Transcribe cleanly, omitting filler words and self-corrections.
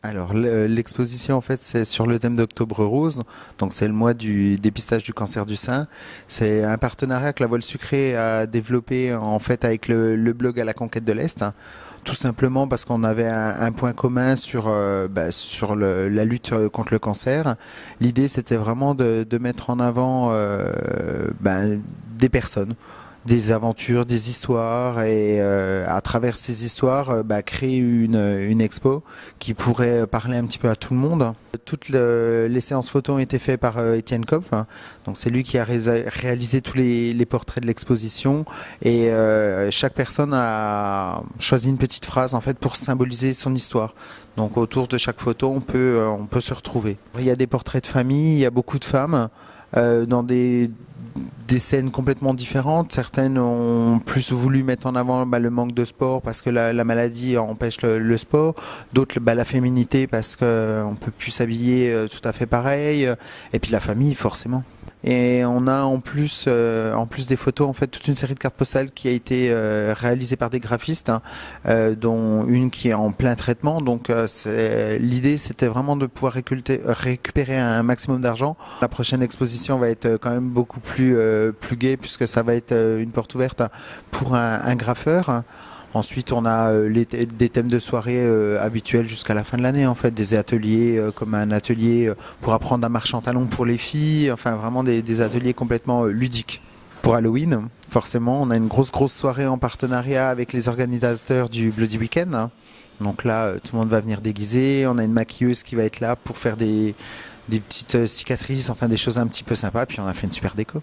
Alors, l'exposition, en fait, c'est sur le thème d'Octobre Rose. Donc, c'est le mois du dépistage du cancer du sein. C'est un partenariat que la Voile Sucrée a développé, en fait, avec le blog À la Conquête de l'Est. Tout simplement parce qu'on avait un point commun sur la lutte contre le cancer. L'idée, c'était vraiment de mettre en avant des personnes, des aventures, des histoires et à travers ces histoires, créer une expo qui pourrait parler un petit peu à tout le monde. Toutes les séances photos ont été faites par Étienne Kopf, hein. Donc c'est lui qui a réalisé tous les portraits de l'exposition et chaque personne a choisi une petite phrase en fait pour symboliser son histoire. Donc autour de chaque photo, on peut se retrouver. Il y a des portraits de famille, il y a beaucoup de femmes dans des scènes complètement différentes. Certaines ont plus voulu mettre en avant le manque de sport parce que la maladie empêche le sport. D'autres la féminité parce qu'on ne peut plus s'habiller tout à fait pareil. Et puis la famille forcément. Et on a en plus des photos, en fait, toute une série de cartes postales qui a été réalisée par des graphistes, hein, dont une qui est en plein traitement. Donc, l'idée, c'était vraiment de pouvoir récupérer un maximum d'argent. La prochaine exposition va être quand même beaucoup plus gaie puisque ça va être une porte ouverte pour un graffeur. Ensuite, on a des thèmes de soirée habituels jusqu'à la fin de l'année, en fait, des ateliers comme un atelier pour apprendre à marcher en talons pour les filles, enfin vraiment des ateliers complètement ludiques. Pour Halloween, forcément, on a une grosse soirée en partenariat avec les organisateurs du Bloody Weekend, hein. Donc là, tout le monde va venir déguisé. On a une maquilleuse qui va être là pour faire des petites cicatrices, enfin des choses un petit peu sympas. Puis on a fait une super déco.